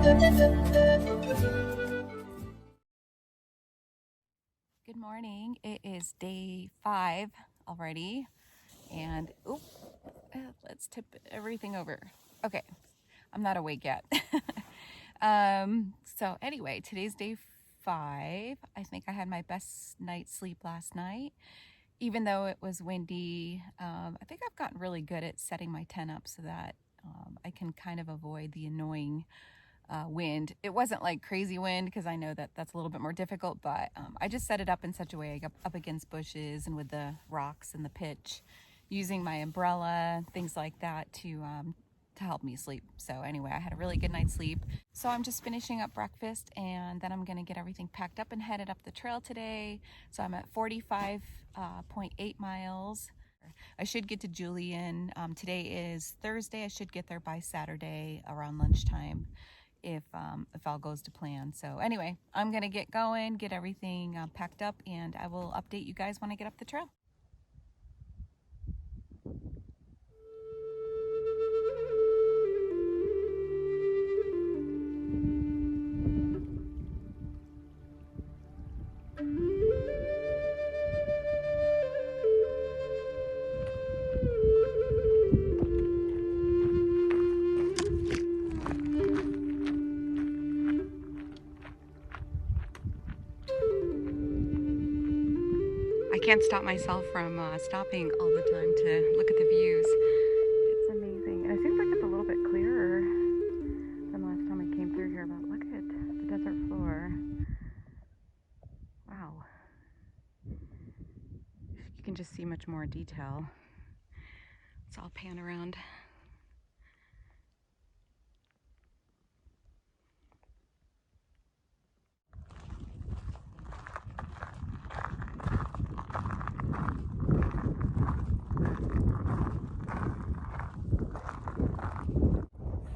Good morning. It is day 5 already, and let's tip everything over. Okay, I'm not awake yet. So anyway, today's day 5. I think I had my best night's sleep last night, even though it was windy. I think I've gotten really good at setting my tent up so that I can kind of avoid the annoying wind. It wasn't like crazy wind because I know that that's a little bit more difficult, but I just set it up in such a way I got up against bushes and with the rocks and the pitch, using my umbrella, things like that to help me sleep. So anyway, I had a really good night's sleep. So I'm just finishing up breakfast, and then I'm gonna get everything packed up and headed up the trail today. So I'm at 45.8 miles. I should get to Julian. Today is Thursday. I should get there by Saturday around lunchtime if all goes to plan. So anyway, I'm gonna get going, get everything packed up, and I will update you guys when I get up the trail. I can't stop myself from stopping all the time to look at the views. It's amazing. And it seems like it's a little bit clearer than last time I came through here, but look at the desert floor. Wow. You can just see much more detail. So I'll pan around.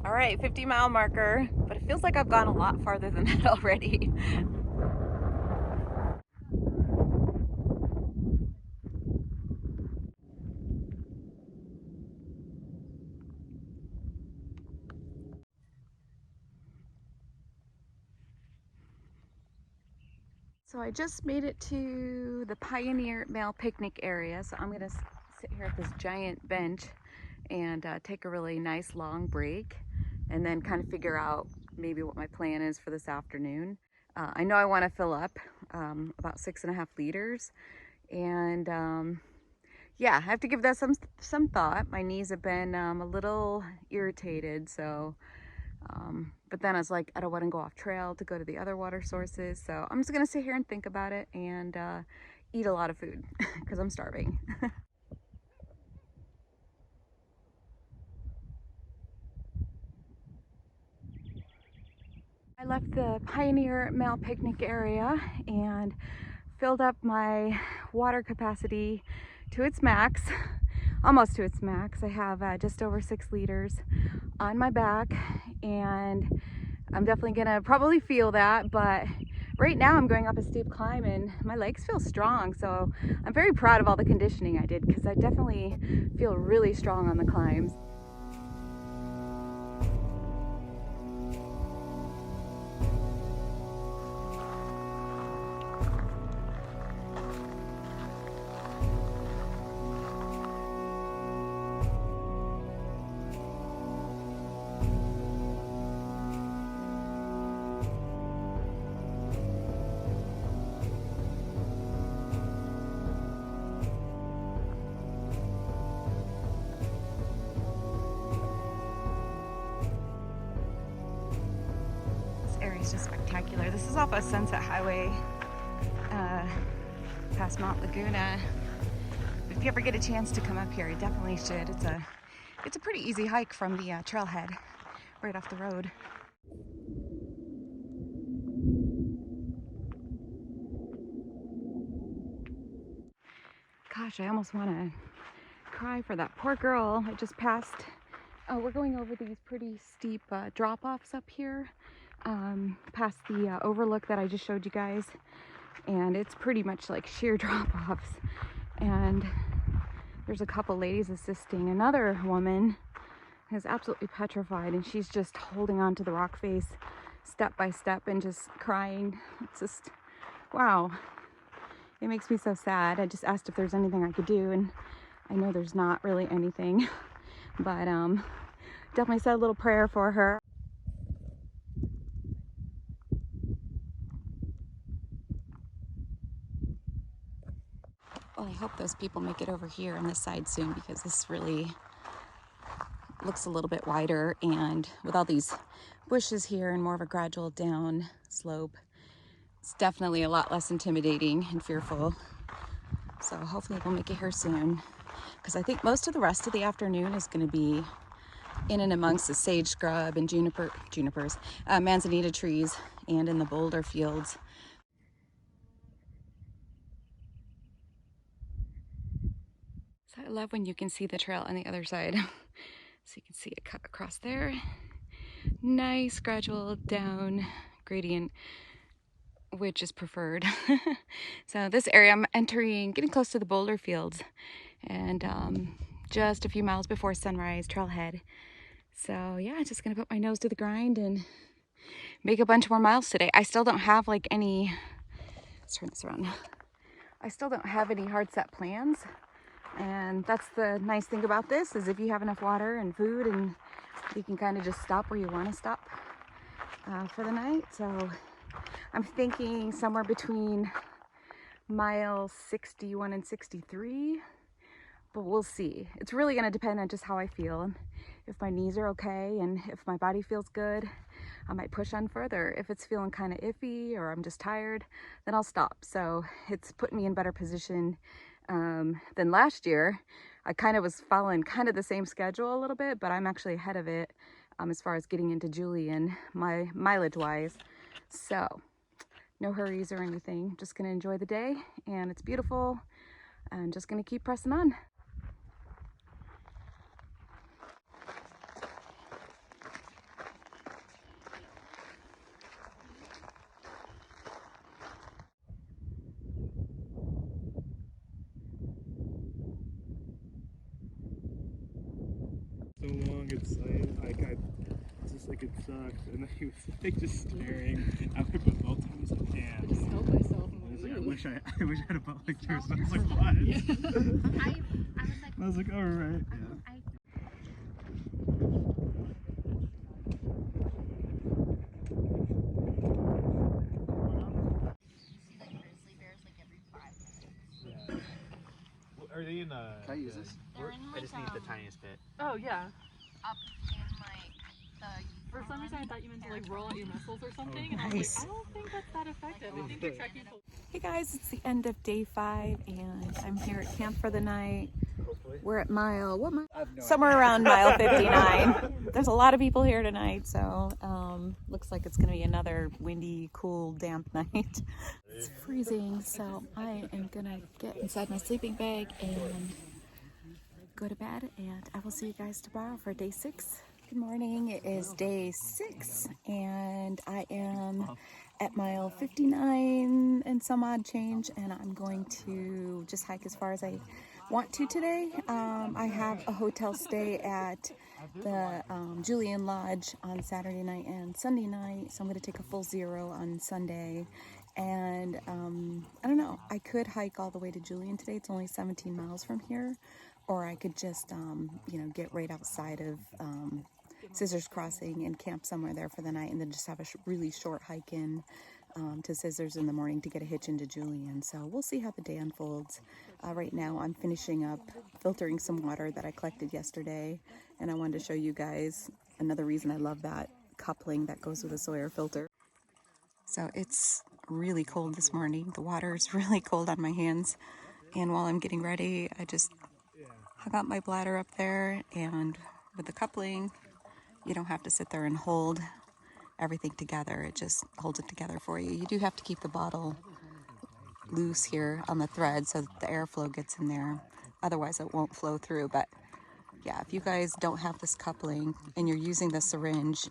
All right, 50-mile marker, but it feels like I've gone a lot farther than that already. So I just made it to the Pioneer Male Picnic area. So I'm gonna sit here at this giant bench and take a really nice long break, and then kind of figure out maybe what my plan is for this afternoon. I know I want to fill up about 6.5 liters, and yeah, I have to give that some thought. My knees have been a little irritated, so but then I was like, I don't want to go off trail to go to the other water sources, so I'm just gonna sit here and think about it and eat a lot of food because I'm starving. I left the Pioneer Male Picnic area and filled up my water capacity to its max, almost to its max. I have just over 6 liters on my back, and I'm definitely gonna probably feel that, but right now I'm going up a steep climb and my legs feel strong, so I'm very proud of all the conditioning I did because I definitely feel really strong on the climbs. It's just spectacular. This is off of Sunset Highway, past Mount Laguna. If you ever get a chance to come up here, you definitely should. It's a pretty easy hike from the trailhead, right off the road. Gosh, I almost want to cry for that poor girl. I just passed. Oh, we're going over these pretty steep drop-offs up here. Past the overlook that I just showed you guys, and it's pretty much like sheer drop-offs, and there's a couple ladies assisting another woman is absolutely petrified, and she's just holding on to the rock face step by step and just crying. It's just, wow. It makes me so sad. I just asked if there's anything I could do, and I know there's not really anything, but definitely said a little prayer for her. Well, I hope those people make it over here on this side soon, because this really looks a little bit wider, and with all these bushes here and more of a gradual down slope, it's definitely a lot less intimidating and fearful. So hopefully we'll make it here soon, because I think most of the rest of the afternoon is going to be in and amongst the sage scrub and junipers, manzanita trees, and in the boulder fields. So I love when you can see the trail on the other side. So you can see it cut across there. Nice gradual down gradient, which is preferred. So this area I'm entering, getting close to the boulder fields, and just a few miles before sunrise, trailhead. So yeah, just gonna put my nose to the grind and make a bunch more miles today. I still don't have like any, let's turn this around. I still don't have any hard set plans. And that's the nice thing about this, is if you have enough water and food, and you can kind of just stop where you want to stop for the night. So I'm thinking somewhere between miles 61 and 63, but we'll see. It's really going to depend on just how I feel. If my knees are okay and if my body feels good, I might push on further. If it's feeling kind of iffy or I'm just tired, then I'll stop. So it's put me in better position than last year. I kind of was following kind of the same schedule a little bit, but I'm actually ahead of it as far as getting into Julian, my mileage wise. So no hurries or anything, just gonna enjoy the day, and it's beautiful, and just gonna keep pressing on. So long, it's like it sucks, and then he was like just staring at me with both times like, damn. I just felt myself. I wish I had a butt like yours. I was like, what? Yeah. I was like, all right. Yeah. Are they in Can I use this? I just need the tiniest bit. Oh yeah. Up in like the... For some reason I thought you meant to like roll out your muscles or something, and I was like, I don't think that's that effective. I think they're checking. Hey guys, it's the end of day 5, and I'm here at camp for the night. We're at mile, what mile? Somewhere around mile 59. There's a lot of people here tonight, so looks like it's gonna be another windy, cool, damp night. It's freezing, so I am gonna get inside my sleeping bag and go to bed, and I will see you guys tomorrow for day 6. Good morning, it is day 6, and I am at mile 59 and some odd change, and I'm going to just hike as far as I want to today. I have a hotel stay at the Julian Lodge on Saturday night and Sunday night, so I'm going to take a full 0 on Sunday. And I don't know, I could hike all the way to Julian today. It's only 17 miles from here, or I could just you know, get right outside of Scissors Crossing and camp somewhere there for the night, and then just have a really short hike in to Scissors in the morning to get a hitch into Julian. So we'll see how the day unfolds. Right now I'm finishing up filtering some water that I collected yesterday, and I wanted to show you guys another reason I love that coupling that goes with a Sawyer filter. So it's really cold this morning. The water is really cold on my hands, and while I'm getting ready, I just hung up my bladder up there, and with the coupling, you don't have to sit there and hold everything together. It just holds it together for you. You do have to keep the bottle loose here on the thread so that the airflow gets in there. Otherwise it won't flow through. But yeah, if you guys don't have this coupling and you're using the syringe,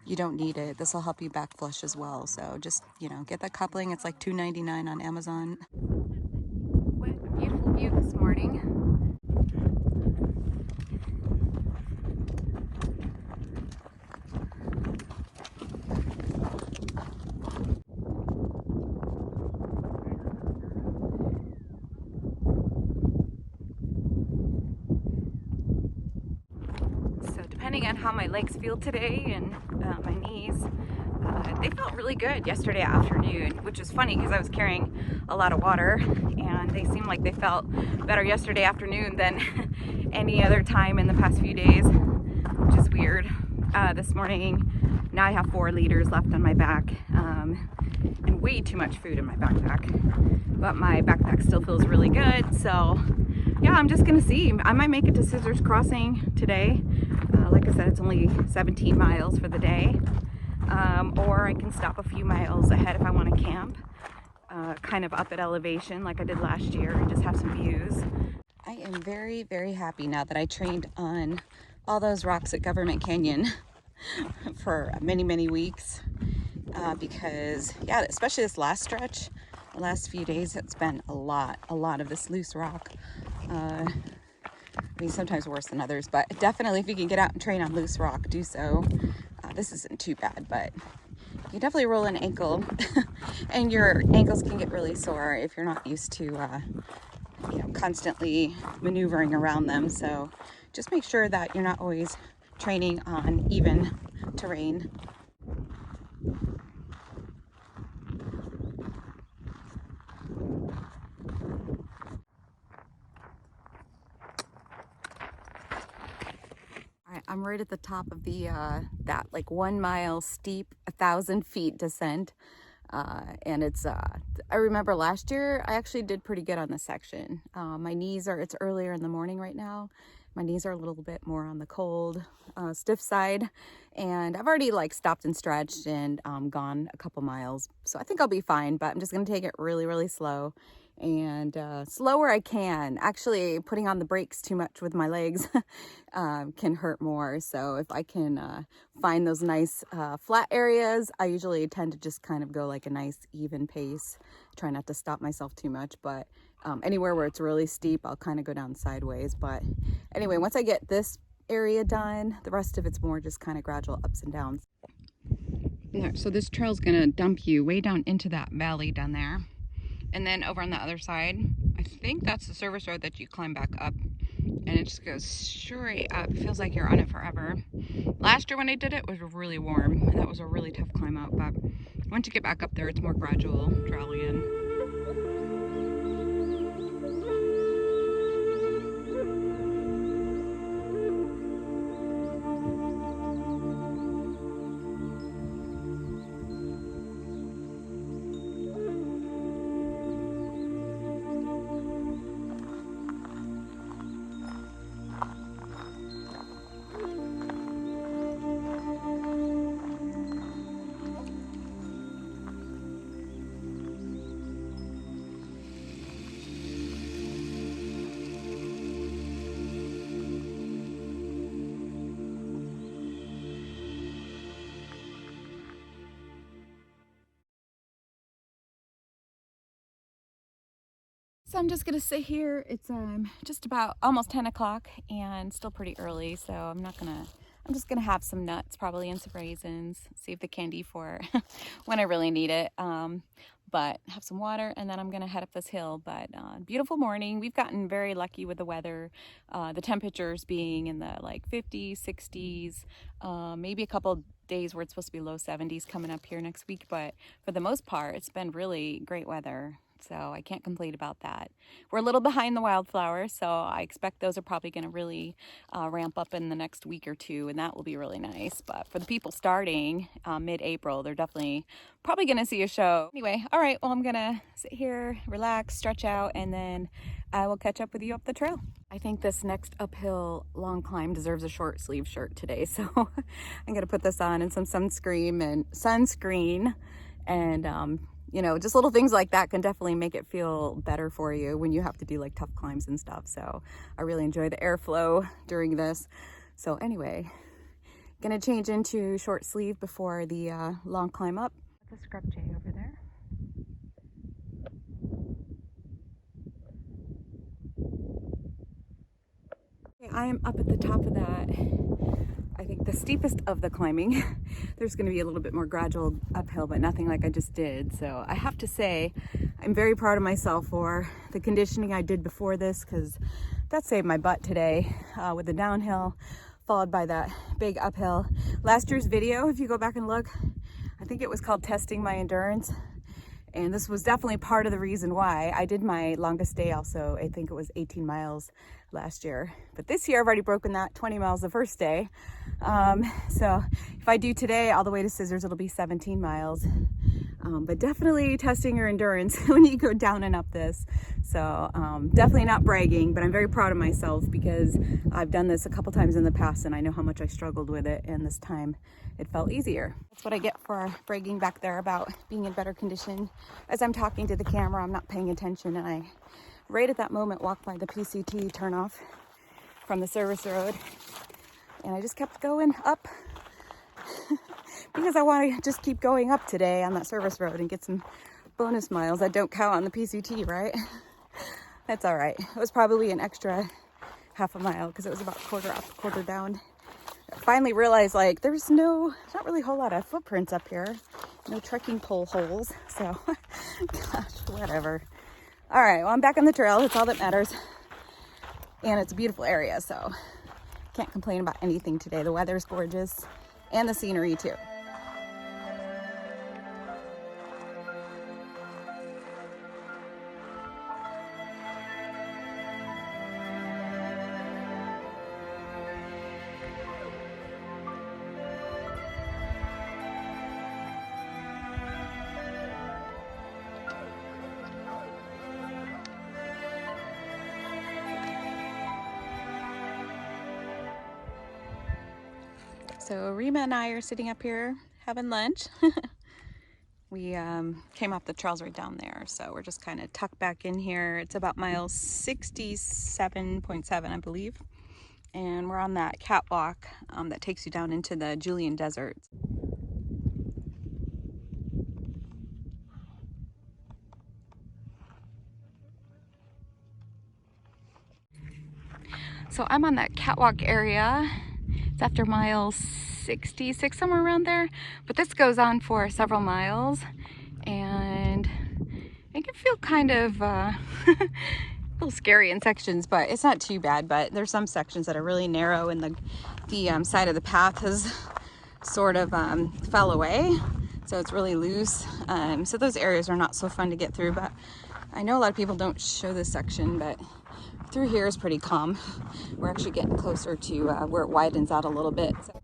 you don't need it. This will help you back flush as well. So just, you know, get that coupling. It's like $2.99 on Amazon. What a beautiful view this morning. how my legs feel today and my knees. They felt really good yesterday afternoon, which is funny because I was carrying a lot of water, and they seemed like they felt better yesterday afternoon than any other time in the past few days, which is weird. This morning, now I have 4 liters left on my back, and way too much food in my backpack, but my backpack still feels really good. So yeah, I'm just gonna see. I might make it to Scissors Crossing today. Like I said, it's only 17 miles for the day, or I can stop a few miles ahead if I want to camp, kind of up at elevation like I did last year, and just have some views. I am very, very happy now that I trained on all those rocks at Government Canyon for many, many weeks, because yeah, especially this last stretch, the last few days, it's been a lot of this loose rock. I mean, sometimes worse than others, but definitely if you can get out and train on loose rock, do so. This isn't too bad, but you definitely roll an ankle and your ankles can get really sore if you're not used to you know, constantly maneuvering around them. So just make sure that you're not always training on even terrain. I'm right at the top of the that like 1 mile steep 1,000 feet descent, and it's I remember last year I actually did pretty good on this section. My knees are, it's earlier in the morning right now, my knees are a little bit more on the cold, stiff side, and I've already like stopped and stretched and gone a couple miles, so I think I'll be fine. But I'm just gonna take it really slow, and slower I can. Actually, putting on the brakes too much with my legs can hurt more. So if I can find those nice flat areas, I usually tend to just kind of go like a nice even pace, try not to stop myself too much. But anywhere where it's really steep, I'll kind of go down sideways. But anyway, once I get this area done, the rest of it's more just kind of gradual ups and downs. Yeah, so this trail's gonna dump you way down into that valley down there. And then over on the other side, I think that's the service road that you climb back up, and it just goes straight up. It feels like you're on it forever. Last year when I did it, it was really warm, and that was a really tough climb up, but once you get back up there, it's more gradual, traveling in. So I'm just gonna sit here. It's just about almost 10 o'clock and still pretty early, so I'm just gonna have some nuts probably and some raisins, save the candy for when I really need it, but have some water, and then I'm gonna head up this hill. But beautiful morning. We've gotten very lucky with the weather, the temperatures being in the like 50s, 60s, maybe a couple days where it's supposed to be low 70s coming up here next week, but for the most part it's been really great weather. So I can't complain about that. We're a little behind the wildflowers, so I expect those are probably going to really ramp up in the next week or two, and that will be really nice. But for the people starting mid-April, they're definitely probably going to see a show. Anyway, all right, well, I'm going to sit here, relax, stretch out, and then I will catch up with you up the trail. I think this next uphill long climb deserves a short sleeve shirt today, so I'm going to put this on and some sunscreen, and you know, just little things like that can definitely make it feel better for you when you have to do like tough climbs and stuff. So I really enjoy the airflow during this. So anyway, gonna change into short sleeve before the long climb up. The scrub jay over there. Okay, I am up at the top of that, I think the steepest of the climbing. There's going to be a little bit more gradual uphill, but nothing like I just did. So I have to say I'm very proud of myself for the conditioning I did before this, because that saved my butt today with the downhill. followed by that big uphill. Last year's video, if you go back and look, I think it was called Testing My Endurance. And this was definitely part of the reason why. I did my longest day also. I think it was 18 miles last year. But this year I've already broken that, 20 miles the first day. So if I do today all the way to Scissors, it'll be 17 miles. But definitely testing your endurance when you go down and up this. So definitely not bragging, but I'm very proud of myself because I've done this a couple times in the past and I know how much I struggled with it, and this time it felt easier. That's what I get for bragging back there about being in better condition. As I'm talking to the camera, I'm not paying attention, and I, right at that moment, walked by the PCT turnoff from the service road, and I just kept going up because I want to just keep going up today on that service road and get some bonus miles that don't count on the PCT, right? That's all right. It was probably an extra half a mile because it was about quarter up, quarter down. I finally realized like there's not really a whole lot of footprints up here. No trekking pole holes. So, gosh, whatever. All right, well, I'm back on the trail. That's all that matters. And it's a beautiful area, so can't complain about anything today. The weather's gorgeous and the scenery too. So Rima and I are sitting up here having lunch. We came off the trails right down there, so we're just kind of tucked back in here. It's about mile 67.7, I believe. And we're on that catwalk that takes you down into the Julian desert. So I'm on that catwalk area. It's after mile 66, somewhere around there. But this goes on for several miles, and it can feel kind of a little scary in sections, but it's not too bad. But there's some sections that are really narrow, and the side of the path has sort of fell away, so it's really loose. So those areas are not so fun to get through, but I know a lot of people don't show this section, but through here is pretty calm. We're actually getting closer to where it widens out a little bit. So.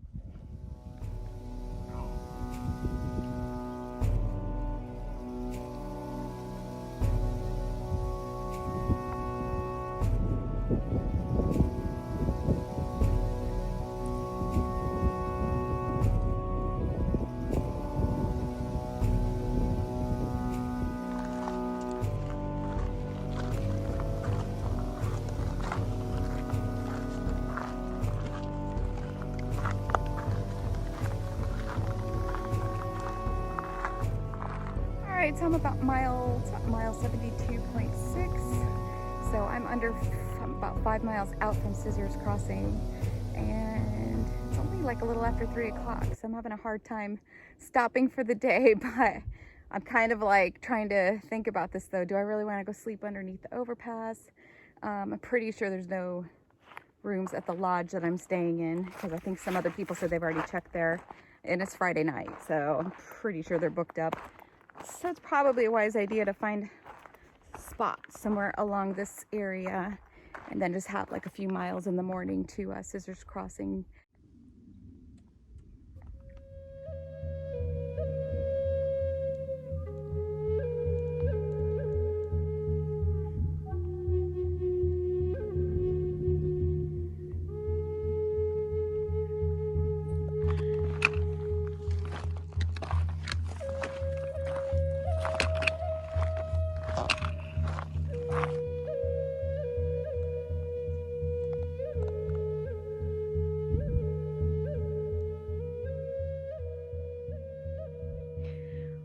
So I'm about mile 72.6. So I'm about 5 miles out from Scissors Crossing, and it's only like a little after 3 o'clock. So I'm having a hard time stopping for the day, but I'm kind of like trying to think about this though. Do I really want to go sleep underneath the overpass? I'm pretty sure there's no rooms at the lodge that I'm staying in, because I think some other people said they've already checked there, and it's Friday night, so I'm pretty sure they're booked up. So it's probably a wise idea to find spots somewhere along this area and then just have like a few miles in the morning to Scissors Crossing.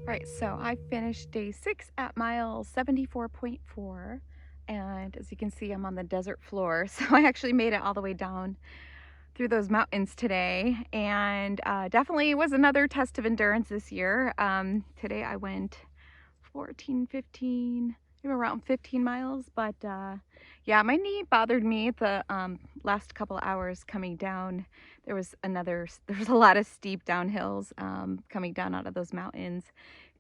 Right, so I finished day 6 at mile 74.4, and as you can see, I'm on the desert floor. So I actually made it all the way down through those mountains today, and definitely was another test of endurance this year. Today I went 14, 15, maybe around 15 miles, but yeah, my knee bothered me the last couple hours coming down. There's a lot of steep downhills coming down out of those mountains,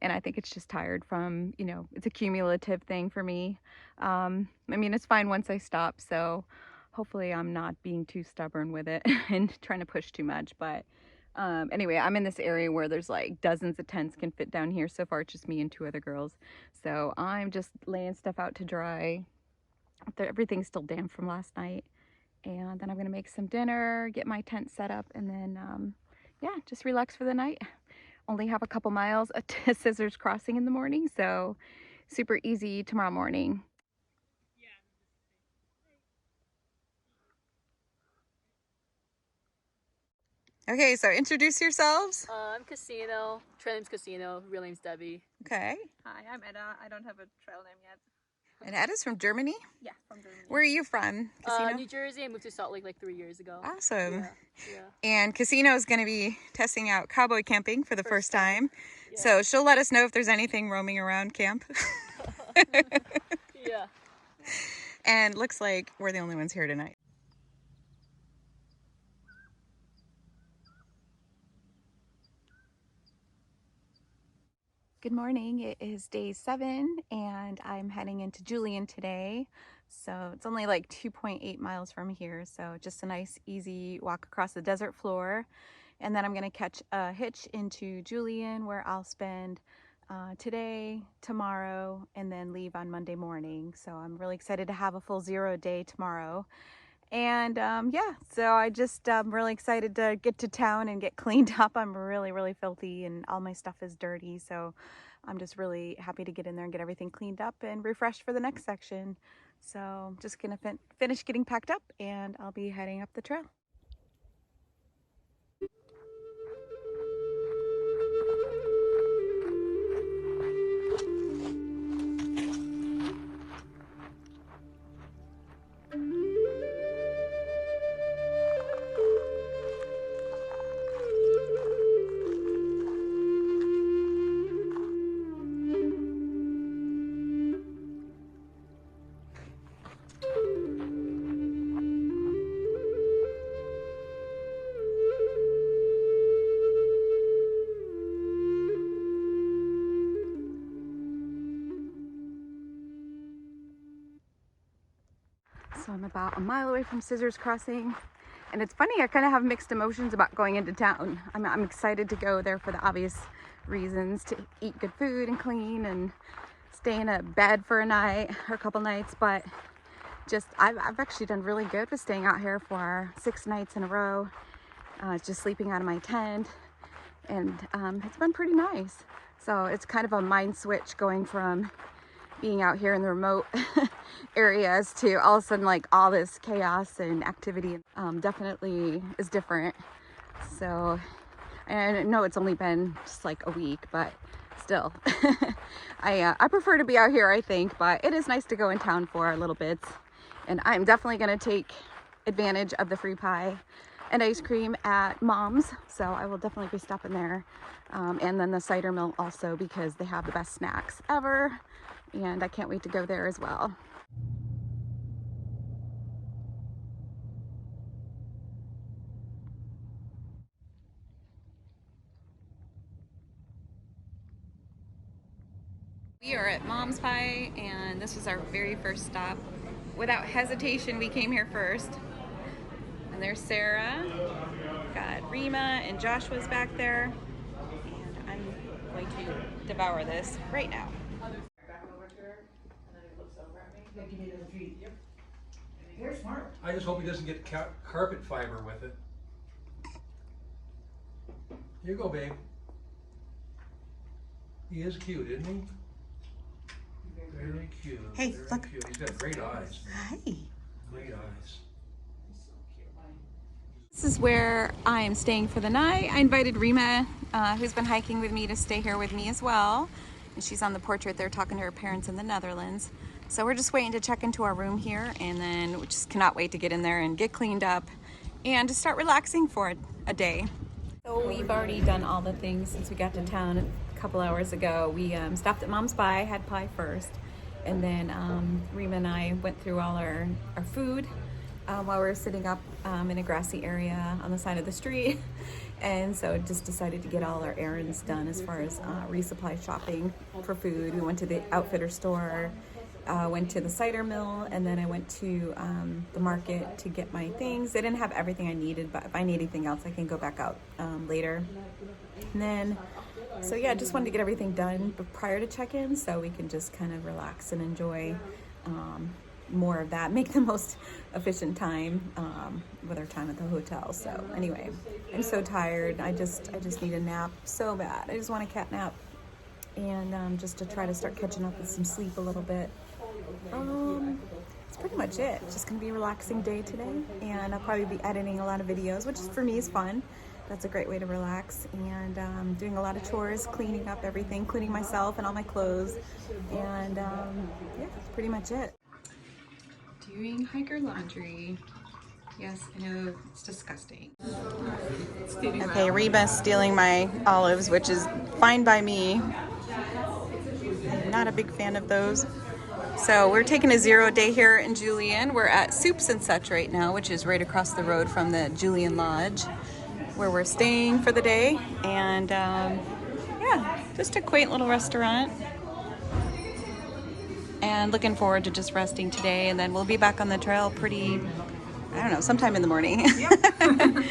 and I think it's just tired from, you know, it's a cumulative thing for me. I mean, it's fine once I stop, so hopefully I'm not being too stubborn with it and trying to push too much. But anyway, I'm in this area where there's like dozens of tents can fit down here. So far it's just me and 2 other girls, so I'm just laying stuff out to dry. Everything's still damp from last night, and then I'm gonna make some dinner, get my tent set up, and then yeah, just relax for the night. Only have a couple miles to Scissors Crossing in the morning, so super easy tomorrow morning. Okay, so introduce yourselves. I'm Casino. Trail name's Casino. Real name's Debbie. Okay. Hi, I'm Edda. I don't have a trail name yet. And Edda's from Germany? Yeah, from Germany. Where are you from, Casino? New Jersey. I moved to Salt Lake like 3 years ago. Awesome. Yeah. And Casino is going to be testing out cowboy camping for the first time. Yeah. So she'll let us know if there's anything roaming around camp. Yeah. And looks like we're the only ones here tonight. Good morning. It is day 7 and I'm heading into Julian today. So it's only like 2.8 miles from here. So just a nice easy walk across the desert floor. And then I'm going to catch a hitch into Julian where I'll spend today, tomorrow, and then leave on Monday morning. So I'm really excited to have a full 0 day tomorrow. And yeah, so I'm really excited to get to town and get cleaned up. I'm really filthy and all my stuff is dirty. So I'm just really happy to get in there and get everything cleaned up and refreshed for the next section. So I'm just gonna finish getting packed up and I'll be heading up the trail. So I'm about a mile away from Scissors Crossing, and it's funny, I kind of have mixed emotions about going into town. I'm excited to go there for the obvious reasons, to eat good food and clean and stay in a bed for a night or a couple nights, but just I've actually done really good with staying out here for 6 nights in a row, just sleeping out of my tent, and it's been pretty nice. So it's kind of a mind switch going from being out here in the remote areas to all of a sudden like all this chaos and activity. Definitely is different. So I know it's only been just like a week, but still I prefer to be out here, I think, but it is nice to go in town for a little bit. And I'm definitely going to take advantage of the free pie and ice cream at Mom's, so I will definitely be stopping there. And then the cider mill also, because they have the best snacks ever, and I can't wait to go there as well. We are at Mom's Pie, and this was our very first stop. Without hesitation, we came here first. And there's Sarah. Got Rima and Joshua's back there. And I'm going to devour this right now. I just hope he doesn't get carpet fiber with it. Here you go, babe. He is cute, isn't he? Very cute. Hey, very look. cute. He's got great eyes. Hi. Great eyes. This is where I am staying for the night. I invited Rima, who's been hiking with me, to stay here with me as well. And she's on the porch right there talking to her parents in the Netherlands. So we're just waiting to check into our room here, and then we just cannot wait to get in there and get cleaned up and to start relaxing for a day. So we've already done all the things since we got to town a couple hours ago. We stopped at Mom's Pie, had pie first, And then Rima and I went through all our food while we were sitting up in a grassy area on the side of the street. And so just decided to get all our errands done as far as resupply shopping for food. We went to the outfitter store, went to the cider mill, and then I went to the market to get my things. They didn't have everything I needed, but if I need anything else, I can go back out later. And then, so yeah, just wanted to get everything done prior to check-in so we can just kind of relax and enjoy more of that, make the most efficient time with our time at the hotel. So anyway, I'm so tired. I just need a nap so bad. I just want a cat nap, and just to try to start catching up with some sleep a little bit. That's pretty much it. It's just gonna be a relaxing day today, and I'll probably be editing a lot of videos, which for me is fun. That's a great way to relax, and doing a lot of chores, cleaning up everything, cleaning myself and all my clothes, and yeah, that's pretty much it. Doing hiker laundry. Yes, I know, it's disgusting. Okay, Reba's stealing my olives, which is fine by me. I'm not a big fan of those. So we're taking a 0 day here in Julian. We're at Soups and Such right now, which is right across the road from the Julian Lodge, where we're staying for the day. And yeah, just a quaint little restaurant. And looking forward to just resting today, and then we'll be back on the trail pretty, I don't know, sometime in the morning. Yep.